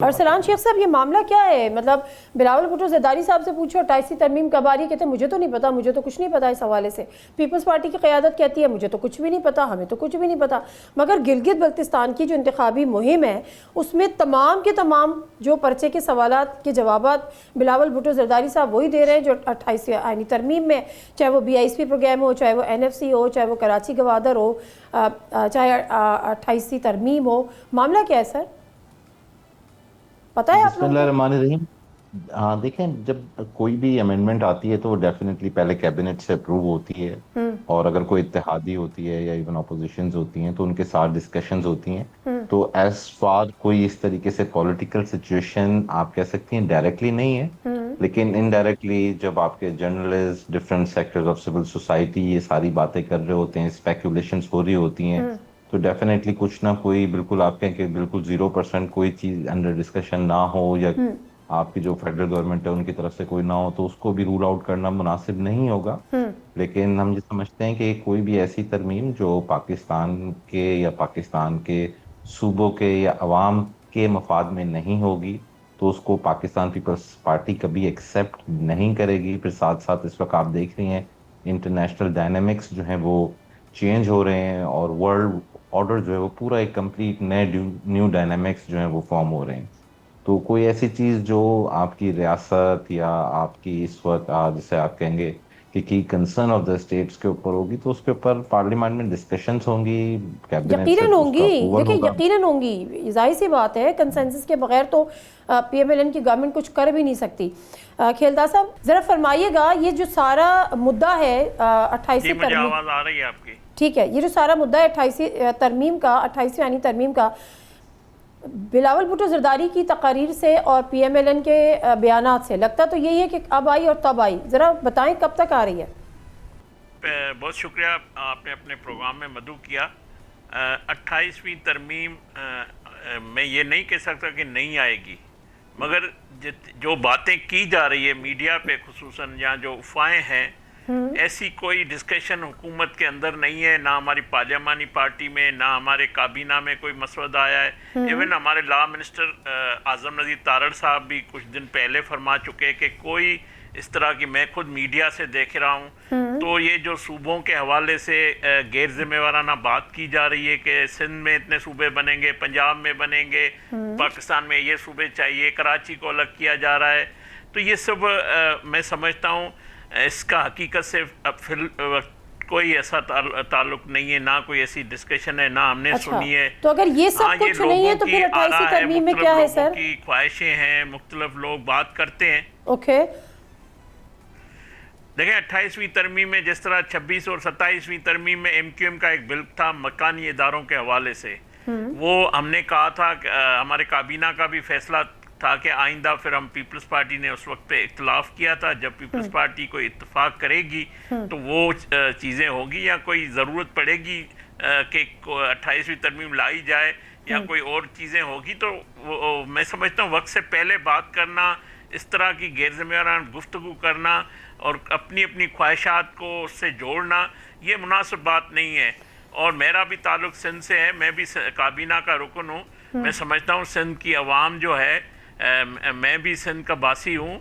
अरसलान शेख साहब, ये मामला क्या है? मतलब बिलावल भुट्टो जरदारी साहब से पूछो 28वीं तरमीम कब आ रही है, कहते मुझे तो नहीं पता, मुझे तो कुछ नहीं पता इस हवाले से। पीपल्स पार्टी की क़यादत कहती है मुझे तो कुछ भी नहीं पता, हमें तो कुछ भी नहीं पता। मगर गिलगित बल्तिस्तान की जो इंतखाबी मुहिम है उसमें तमाम के तमाम जो पर्चे के सवालात के जवाबात बिलावल भुट्टो जरदारी साहब वही दे रहे हैं जो 28वीं आईनी तरमीम में, चाहे वो BISP प्रोग्राम हो, चाहे वो NFC हो, चाहे वो कराची गवादर हो, चाहे 28वीं तरमीम हो। मामला क्या है सर, पता है आप लोगों को? बिस्मिल्लाहिर्रहमानिर्रहीम। हाँ, देखें, जब कोई भी अमेंडमेंट आती है तो वो डेफिनेटली पहले कैबिनेट से अप्रूव होती है। और अगर कोई इत्तेहादी होती है या इवन ऑपोजिशंस होती हैं तो उनके साथ डिस्कशंस होती हैं। तो एज फार कोई इस तरीके से पॉलिटिकल सिचुएशन आप कह सकती हैं डायरेक्टली नहीं है, लेकिन इनडायरेक्टली जब आपके journalist, different sectors of civil society ये सारी बातें कर रहे होते हैं, स्पेकुलेशंस हो रही होती हैं, तो डेफिनेटली कुछ ना कोई, बिल्कुल आप कहें कि बिल्कुल 0% कोई चीज अंडर डिस्कशन ना हो या आपकी जो फेडरल गवर्नमेंट है उनकी तरफ से कोई ना हो तो उसको भी रूल आउट करना मुनासिब नहीं होगा। लेकिन हम ये समझते हैं कि कोई भी ऐसी तरमीम जो पाकिस्तान के या पाकिस्तान के सूबों के या अवाम के मफाद में नहीं होगी तो उसको पाकिस्तान पीपल्स पार्टी कभी एक्सेप्ट नहीं करेगी। फिर साथ साथ इस वक्त आप देख रही हैं इंटरनेशनल डायनेमिक्स जो हैं वो चेंज हो रहे हैं और वर्ल्ड ऑर्डर जो है वो पूरा एक कंप्लीट नए न्यू डायनेमिक्स जो है वो फॉर्म हो रहे हैं। तो कोई ऐसी चीज जो आपकी रियासत या आपकी इस वक्त जैसे आप कहेंगे कि की कंसर्न ऑफ द स्टेट्स के ऊपर होगी तो उसके ऊपर पार्लियामेंट में डिस्कशंस होंगी, कैबिनेट से यकीनन होंगी, उसका अप्रूवल देखिए होगा। यकीनन होंगी, जाहिर सी बात है, कंसेंसस के बगैर तो PMLN की गवर्नमेंट कुछ कर भी नहीं सकती। खेलदार साहब ज़रा फरमाइएगा, ये जो सारा मुद्दा है 28वीं मुझे तरमीम, आवाज आ रही है आपकी? ठीक है, ये जो सारा मुद्दा है 28वीं तरमीम का, 28वीं आईनी तरमीम का, बिलावल भुट्टो जरदारी की तकारीर से और PMLN के बयानात से लगता तो यही है कि अब आई और तब आई। ज़रा बताएं कब तक आ रही है? बहुत शुक्रिया, आपने अपने प्रोग्राम में मदऊ किया। 28वीं तरमीम मैं ये नहीं कह सकता कि नहीं आएगी, मगर जो बातें की जा रही है मीडिया पे खुसूसन या जो अफवाहें हैं, ऐसी कोई डिस्कशन हुकूमत के अंदर नहीं है, ना हमारी पार्लियामानी पार्टी में, ना हमारे काबीना में कोई मसवदा आया है। इवन हमारे लॉ मिनिस्टर आजम नज़ीर तारड़ साहब भी कुछ दिन पहले फरमा चुके हैं कि कोई इस तरह की, मैं खुद मीडिया से देख रहा हूँ, तो ये जो सूबों के हवाले से गैर जिम्मेवाराना बात की जा रही है कि सिंध में इतने सूबे बनेंगे, पंजाब में बनेंगे, पाकिस्तान में ये सूबे चाहिए, कराची को अलग किया जा रहा है, तो ये सब मैं समझता हूँ इसका हकीकत से कोई ऐसा ताल्लुक नहीं है, ना कोई ऐसी डिस्कशन है, ना हमने सुनी है। तो अगर ये सब कुछ नहीं है तो फिर 28वीं तरमीम में क्या है सर? की ख्वाहिशें हैं, मुख्तलिफ लोग बात करते हैं। ओके, देखें, 28वीं तरमीम में जिस तरह 26 और 27वीं तरमीम में MQM का एक बिल था मकानी इदारों के हवाले से, वो हमने कहा था कि हमारे काबीना का भी फैसला था कि आइंदा, फिर हम पीपल्स पार्टी ने उस वक्त पे इख्तलाफ किया था, जब पीपल्स पार्टी कोई इत्तेफाक करेगी तो वो चीज़ें होगी या कोई ज़रूरत पड़ेगी कि 28वीं तरमीम लाई जाए या कोई और चीज़ें होगी, तो मैं समझता हूँ वक्त से पहले बात करना, इस तरह की गैर ज़िम्मेवाराना गुफ्तगू करना और अपनी अपनी ख्वाहिशात को उससे जोड़ना, ये मुनासिब बात नहीं है। और मेरा भी ताल्लुक सिंध से है, मैं भी काबीना का रुकन हूँ। मैं समझता हूँ सिंध की आवाम जो है, मैं भी सिंध का बासी हूँ,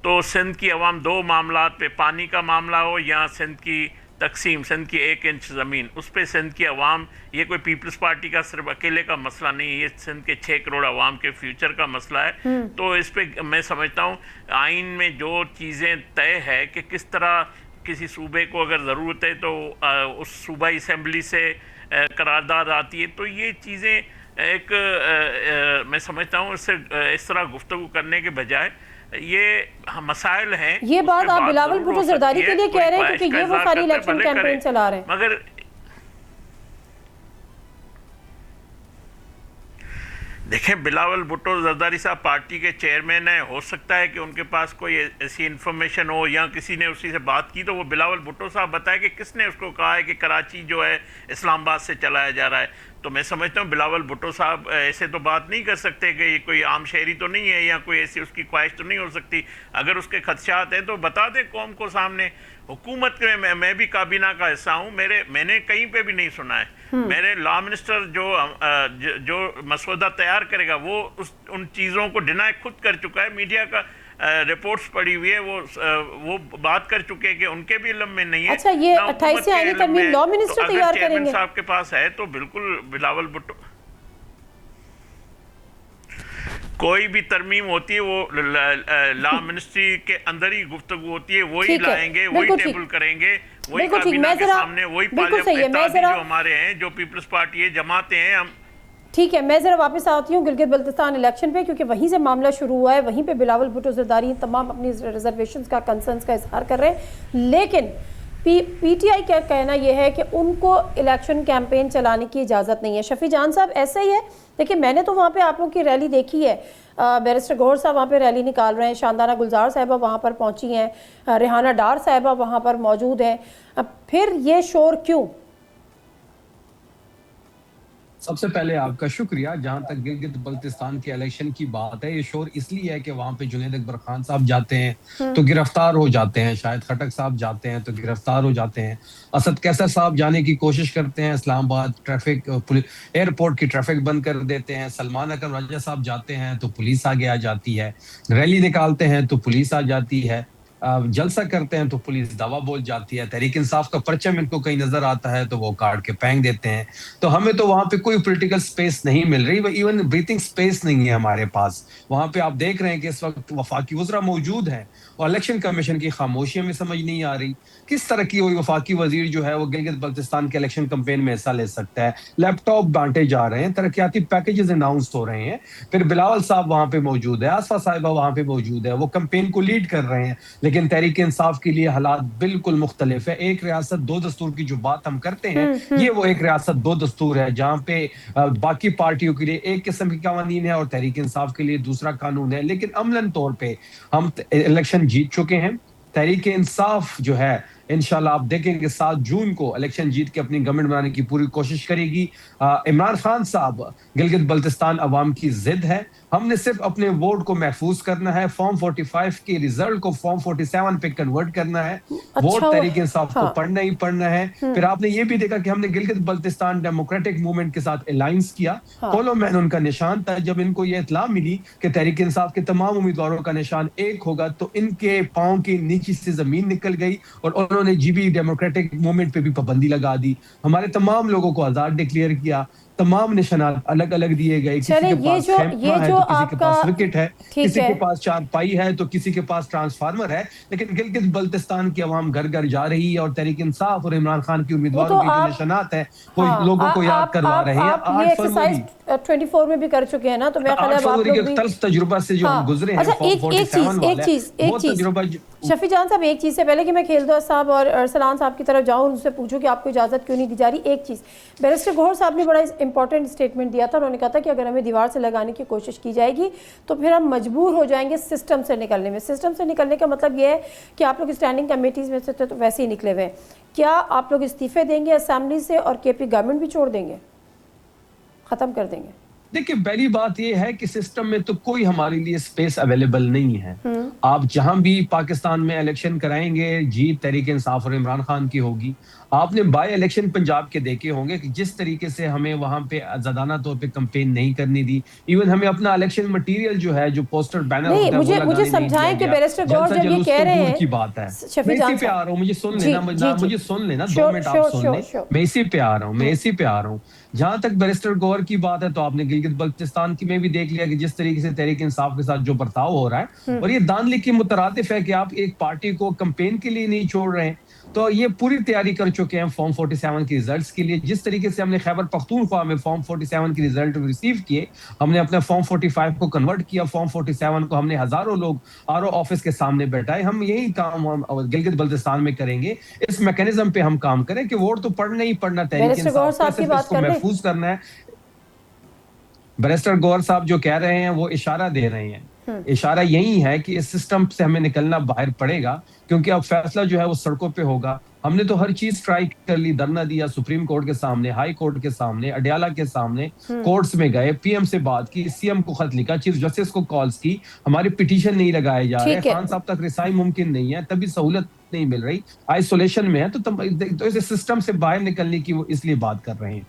तो सिंध की आवाम दो मामलात पे, पानी का मामला हो या सिंध की तकसीम, सिंध की 1 इंच ज़मीन, उस पर सिंध की आवाम, ये कोई पीपल्स पार्टी का सिर्फ अकेले का मसला नहीं है, ये सिंध के 6 करोड़ आवाम के फ्यूचर का मसला है। तो इस पर मैं समझता हूँ आइन में जो चीज़ें तय है कि किस तरह किसी सूबे को अगर ज़रूरत है तो उस सूबाई असम्बली से करारदाद आती है, तो ये चीज़ें एक मैं समझता हूँ इससे इस तरह गुफ्तगू करने के बजाय ये मसाइल हैं। ये बात आप बिलावल भुट्टो जरदारी के लिए कह रहे हैं क्योंकि ये वो सारी इलेक्शन कैंपेन चला रहे हैं। मगर देखें, बिलावल भुट्टो जरदारी साहब पार्टी के चेयरमैन है, हो सकता है कि उनके पास कोई ऐसी इन्फॉर्मेशन हो या किसी ने उसी से बात की तो वो बिलावल भुट्टो साहब बताए कि किसने उसको कहा है कि कराची जो है इस्लामाबाद से चलाया जा रहा है। तो मैं समझता हूँ बिलावल भुट्टो साहब ऐसे तो बात नहीं कर सकते कि ये कोई आम शहरी तो नहीं है या कोई ऐसी उसकी ख्वाहिश तो नहीं हो सकती। अगर उसके खदशात हैं तो बता दें कौम को सामने। हुकूमत में मैं भी काबीना का हिस्सा हूँ, मैंने कहीं पे भी नहीं सुना है। मेरे लॉ मिनिस्टर जो मसौदा तैयार करेगा वो उन चीज़ों को डिनाई खुद कर चुका है। मीडिया का रिपोर्ट्स पड़ी हुई है, वो बात कर चुके हैं कि उनके भी इल्म में नहीं है। अच्छा, ये 28 से आनी तरमीम लॉ मिनिस्टर तैयार करेंगे साहब के पास है तो बिल्कुल बिलावल भुट्टो कोई भी तरमीम होती है वो लॉ मिनिस्ट्री के अंदर ही गुफ्तगू होती है, वही लाएंगे, वही टेबल करेंगे, वही काबीना के सामने, वही पार्लियामेंट जो हमारे हैं, जो पीपल्स पार्टी है, जमाते हैं हम। ठीक है, मैं ज़रा वापस आती हूँ गिलगित बल्तिस्तान इलेक्शन पे, क्योंकि वहीं से मामला शुरू हुआ है। वहीं पे बिलावल भुट्टो ज़रदारी तमाम अपनी रिजर्वेशंस का, कंसर्न्स का इजहार कर रहे हैं। लेकिन पीटीआई का कहना यह है कि उनको इलेक्शन कैंपेन चलाने की इजाज़त नहीं है। शफी जान साहब, ऐसा ही है? देखिए, मैंने तो वहाँ पे आप लोगों की रैली देखी है, बैरिस्टर गौहर साहब वहाँ पे रैली निकाल रहे हैं, शानदाना गुलजार साहिबा वहाँ पर पहुँची हैं, रेहाना डार साहिबा वहाँ पर मौजूद हैं। फिर ये शोर क्यों? सबसे पहले आपका शुक्रिया। जहां तक गिलगित बल्तिस्तान के इलेक्शन की बात है, ये शोर इसलिए है कि वहां पे जुनैद अकबर खान साहब जाते हैं तो गिरफ्तार हो जाते हैं, शाहिद खटक साहब जाते हैं तो गिरफ्तार हो जाते हैं, असद कैसर साहब जाने की कोशिश करते हैं, इस्लामाबाद ट्रैफिक एयरपोर्ट की ट्रैफिक बंद कर देते हैं, सलमान अकरम राजा साहब जाते हैं तो पुलिस आगे आ जाती है, रैली निकालते हैं तो पुलिस आ जाती है, जलसा करते हैं तो पुलिस दवा बोल जाती है, तहरीक इंसाफ का परचम इनको कहीं नजर आता है तो वो काट के फेंक देते हैं। तो हमें तो वहां पे कोई पॉलिटिकल स्पेस नहीं मिल रही, इवन ब्रीथिंग स्पेस नहीं है हमारे पास। वहां पे आप देख रहे हैं कि इस वक्त वफाकी वज़रा मौजूद हैं और इलेक्शन कमीशन की खामोशी हमें समझ नहीं आ रही। किस तरह की वफाकी वजीर जो है वो गिलगित बल्तिस्तान के इलेक्शन कैंपेन में हिस्सा ले सकता है? लैपटॉप बांटे जा रहे हैं, तरक्याती पैकेजेस अनाउंस हो रहे हैं, फिर बिलावल साहब वहां पे मौजूद है, आसफा साहिबा वहां पे मौजूद है, वो कैंपेन को लीड कर रहे हैं। लेकिन तहरीक इंसाफ के लिए हालात बिल्कुल मुख्तलिफ है। एक रियासत दो दस्तूर की जो बात हम करते हैं, ये वो एक रियासत दो दस्तूर है, जहां पे बाकी पार्टियों के लिए एक किस्म की कानून है और तहरीक इंसाफ के लिए दूसरा कानून है। लेकिन अमलन तौर पे हम इलेक्शन जीत चुके हैं। तहरीक इंसाफ जो है इंशाल्लाह आप देखेंगे 7 जून को इलेक्शन जीत के अपनी गवर्नमेंट बनाने की पूरी कोशिश करेगी। इमरान खान साहब, गिलगित बल्तिस्तान अवाम की जिद है, हमने सिर्फ अपने वोट को महफूज करना है, फॉर्म 45 के रिजल्ट को फॉर्म 47 पे कन्वर्ट करना है। वोट तहरीक इंसाफ को पढ़ना ही पढ़ना है। फिर आपने ये भी देखा कि हमने गिलगित बल्तिस्तान डेमोक्रेटिक मूवमेंट के साथ अलायंस किया। पोलो मैन उनका निशान था। जब इनको ये इत्तला मिली कि तहरीक इंसाफ के तमाम उम्मीदवारों का निशान एक होगा तो इनके पांव के नीचे से जमीन निकल गई और उन्होंने जीबी डेमोक्रेटिक मूवमेंट पे भी पाबंदी लगा दी। हमारे तमाम लोगों को आजाद डिक्लेयर किया, तमाम निशानात अलग अलग दिए गए। किसी के पास खेमा है तो किसी के पास विकेट है, किसी के पास चारपाई है तो किसी के पास ट्रांसफार्मर है। लेकिन गिलगित बल्तिस्तान की आवाम घर घर जा रही है और तहरीक इंसाफ और इमरान खान की उम्मीदवारों के जो निशानात है वो लोगों को याद करवा रहे हैं। 8 फरवरी 24 में भी कर चुके हैं ना, तो मैं ख्याल है आप लोग भी तल्ख तजुर्बा से जो गुजरे हैं। एक चीज शफी जान साहब, एक चीज से पहले कि मैं खेलदो साहब और अरसलान साहब की तरफ जाऊं, उनसे पूछूं कि आपको इजाजत क्यों नहीं दी जा रही, एक चीज बैरिस्टर गौहर साहब ने बड़ा इंपॉर्टेंट स्टेटमेंट दिया था। उन्होंने कहा था कि अगर हमें दीवार से लगाने की कोशिश की जाएगी तो फिर हम मजबूर हो जाएंगे सिस्टम से निकलने में। सिस्टम से निकलने का मतलब यह है कि आप लोग स्टैंडिंग कमेटीज में से तो वैसे ही निकले हुए हैं, क्या आप लोग इस्तीफे देंगे असेंबली से और केपी गवर्नमेंट भी छोड़ देंगे, खत्म कर देंगे? देखिए, पहली बात यह है कि सिस्टम में तो कोई हमारे लिए स्पेस अवेलेबल नहीं है। आप जहां भी पाकिस्तान में इलेक्शन कराएंगे, जीत तहरीक इंसाफ और इमरान खान की होगी। आपने बाय इलेक्शन पंजाब के देखे होंगे कि जिस तरीके से हमें वहां पे आजादाना तौर पे कैंपेन नहीं करनी दी। इवन हमें अपना इलेक्शन मटेरियल जो है, जो पोस्टर बैनर नहीं, मुझे समझाएं कि बैरिस्टर गौहर जब ये कह रहे हैं की बात है, मैं इसी पे आ रहा हूँ, मुझे सुन लेना, मुझे सुन लेना, 2 मिनट आप सुन लें, मैं इसी पे आ रहा हूँ। जहां तक बैरिस्टर गौहर की बात है तो आपने गिलगित बल्तिस्तान की में भी देख लिया कि जिस तरीके से तहरीक इंसाफ के साथ जो बर्ताव हो रहा है, और ये दानली की मुतरातिफ है कि आप एक पार्टी को कैंपेन के लिए नहीं छोड़ रहे हैं। तो ये पूरी तैयारी कर चुके हैं फॉर्म 47 के रिजल्ट्स के लिए। जिस तरीके से हमने खैबर पख्तूनख्वा में फॉर्म 47 के रिजल्ट रिसीव किए, हमने अपने फॉर्म 45 को कन्वर्ट किया। फॉर्म 47 को हमने हजारों लोग आरओ ऑफिस के सामने बैठाए। हम यही काम गिलगित बल्तिस्तान में करेंगे। इस मैकेनिज्म पे हम काम करें कि वोट तो पढ़ना ही पढ़ना, तहरीक इंसाफ को महफूज करना है। बैरिस्टर गौहर साहब जो कह रहे हैं वो इशारा दे रहे हैं। इशारा यही है कि इस सिस्टम से हमें निकलना बाहर पड़ेगा, क्योंकि अब फैसला जो है वो सड़कों पे होगा। हमने तो हर चीज ट्राई कर ली, धरना दिया सुप्रीम कोर्ट के सामने, हाई कोर्ट के सामने, अडयाला के सामने, कोर्ट्स में गए, पीएम से बात की, सीएम को खत लिखा, चीफ जस्टिस को कॉल्स की, हमारे पिटीशन नहीं लगाए जा रहे, ठीक है। खान साहब तक रिसाई मुमकिन नहीं है, तभी सहूलत नहीं मिल रही, आइसोलेशन में है, तो इस सिस्टम से बाहर निकलने की वो इसलिए बात कर रहे हैं।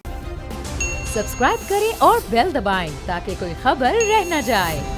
सब्सक्राइब करें और बेल दबाएं ताकि कोई खबर रह न जाए।